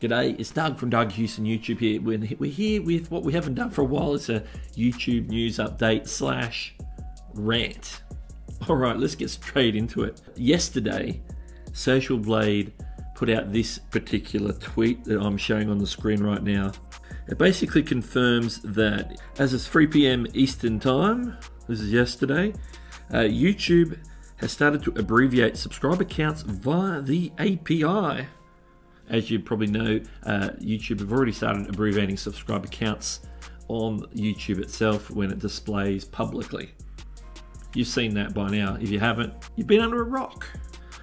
G'day, it's Doug from Doug Hewson YouTube here. We're here with what we haven't done for a while. It's a YouTube news update / rant. All right, let's get straight into it. Yesterday, Social Blade put out this particular tweet that I'm showing on the screen right now. It basically confirms that as of 3 p.m. Eastern Time, this is yesterday, YouTube has started to abbreviate subscriber counts via the API. As you probably know, YouTube have already started abbreviating subscriber counts on YouTube itself when it displays publicly. You've seen that by now. If you haven't, you've been under a rock.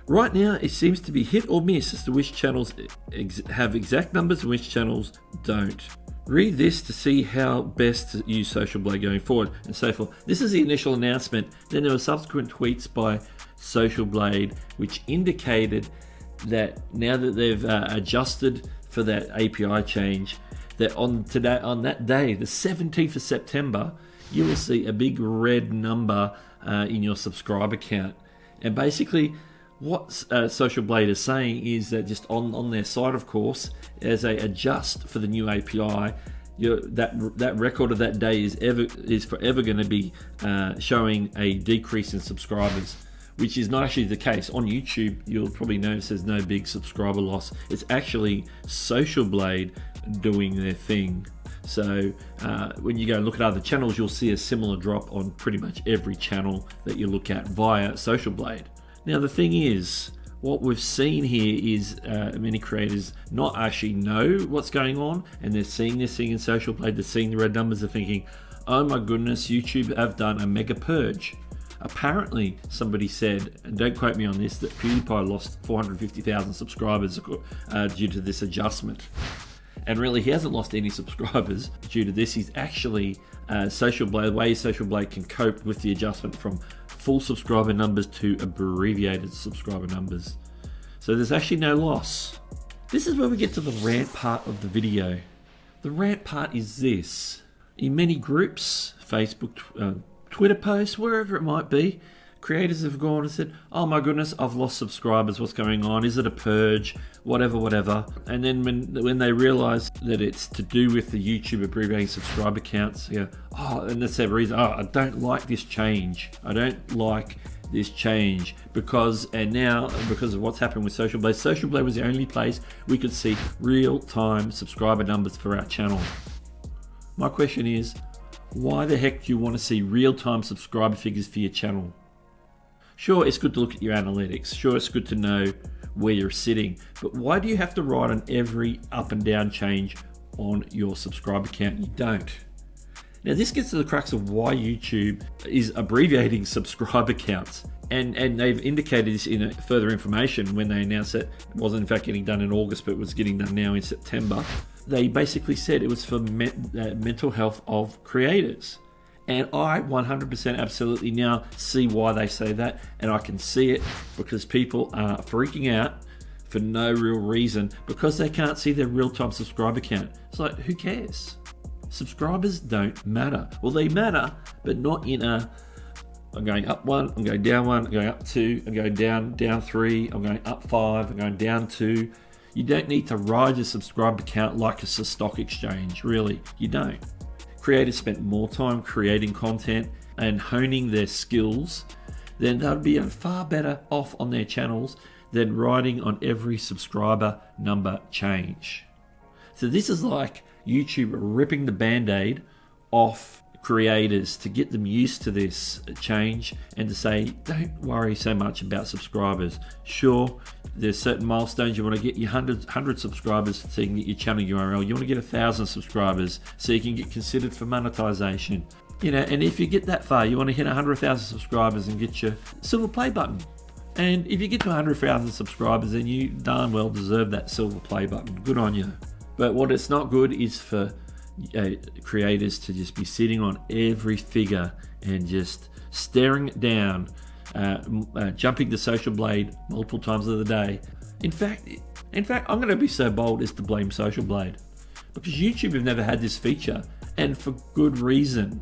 Right now, it seems to be hit or miss as to which channels have exact numbers and which channels don't. Read this to see how best to use Social Blade going forward and so forth. This is the initial announcement. Then there were subsequent tweets by Social Blade which indicated that now that they've adjusted for that API change, that on that day, the 17th of September, you will see a big red number in your subscriber count. And basically, what Social Blade is saying is that just on their site, of course, as they adjust for the new API, that record of that day is forever going to be showing a decrease in subscribers, which is not actually the case. On YouTube, you'll probably notice there's no big subscriber loss. It's actually Social Blade doing their thing. So when you go and look at other channels, you'll see a similar drop on pretty much every channel that you look at via Social Blade. Now, the thing is, what we've seen here is many creators not actually know what's going on, and they're seeing this thing in Social Blade, they're seeing the red numbers, they're thinking, oh my goodness, YouTube have done a mega purge. Apparently, somebody said, and don't quote me on this, that PewDiePie lost 450,000 subscribers due to this adjustment. And really, he hasn't lost any subscribers due to this. He's actually, Social Blade, the way Social Blade can cope with the adjustment from full subscriber numbers to abbreviated subscriber numbers. So there's actually no loss. This is where we get to the rant part of the video. The rant part is this. In many groups, Facebook, Twitter posts, wherever it might be, creators have gone and said, oh my goodness, I've lost subscribers, what's going on? Is it a purge? Whatever. And then when they realize that it's to do with the YouTube abbreviating subscriber counts, you go, oh, and that's their reason, oh, I don't like this change. Because of what's happened with Social Blade. Social Blade was the only place we could see real-time subscriber numbers for our channel. My question is, why the heck do you want to see real-time subscriber figures for your channel? Sure, it's good to look at your analytics. Sure, it's good to know where you're sitting. But why do you have to write on every up and down change on your subscriber count? You don't. Now, this gets to the crux of why YouTube is abbreviating subscriber counts. And they've indicated this in further information when they announced that it wasn't in fact getting done in August, but was getting done now in September. They basically said it was for mental health of creators. And I 100% absolutely now see why they say that, and I can see it because people are freaking out for no real reason because they can't see their real-time subscriber count. It's like, who cares? Subscribers don't matter. Well, they matter, but not in a, I'm going up 1, I'm going down 1, I'm going up 2, I'm going down 3, I'm going up 5, I'm going down 2. You don't need to ride your subscriber count like it's a stock exchange, really. You don't. Creators spent more time creating content and honing their skills, then they'll be far better off on their channels than riding on every subscriber number change. So this is like YouTube ripping the band-aid off creators to get them used to this change and to say, don't worry so much about subscribers. Sure, there's certain milestones. You want to get your 100 subscribers so you can get your channel URL. You want to get 1,000 subscribers so you can get considered for monetization. And if you get that far, you want to hit 100,000 subscribers and get your silver play button. And if you get to 100,000 subscribers, then you darn well deserve that silver play button. Good on you. But what it's not good is for creators to just be sitting on every figure and just staring it down, jumping to Social Blade multiple times of the day. In fact, I'm going to be so bold as to blame Social Blade because YouTube have never had this feature, and for good reason.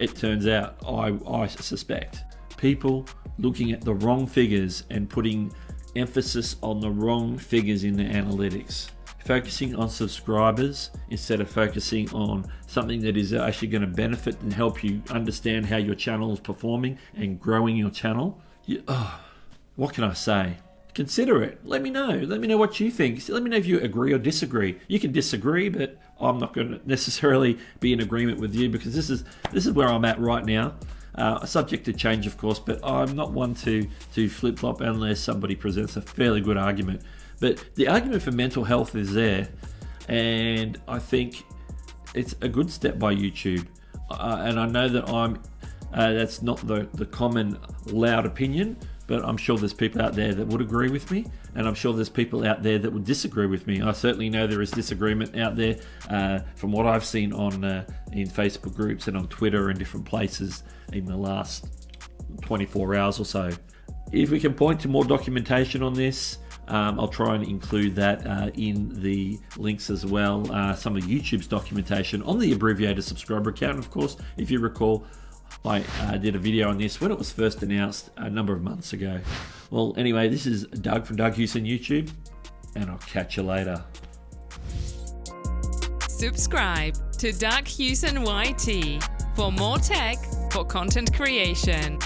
It turns out, I suspect, people looking at the wrong figures and putting emphasis on the wrong figures in their analytics. focusing on subscribers instead of focusing on something that is actually going to benefit and help you understand how your channel is performing and growing your channel, what can I say? Consider it. Let me know. Let me know what you think. Let me know if you agree or disagree. You can disagree, but I'm not going to necessarily be in agreement with you, because this is where I'm at right now. Subject to change, of course, but I'm not one to flip-flop unless somebody presents a fairly good argument. But the argument for mental health is there, and I think it's a good step by YouTube. And I know that that's not the common loud opinion, but I'm sure there's people out there that would agree with me, and I'm sure there's people out there that would disagree with me. I certainly know there is disagreement out there from what I've seen in Facebook groups and on Twitter and different places in the last 24 hours or so. If we can point to more documentation on this, I'll try and include that in the links as well. Some of YouTube's documentation on the Abbreviated subscriber account, of course. If you recall, I did a video on this when it was first announced a number of months ago. Well, anyway, this is Doug from Doug Hewson YouTube, and I'll catch you later. Subscribe to Doug Hewson YT for more tech for content creation.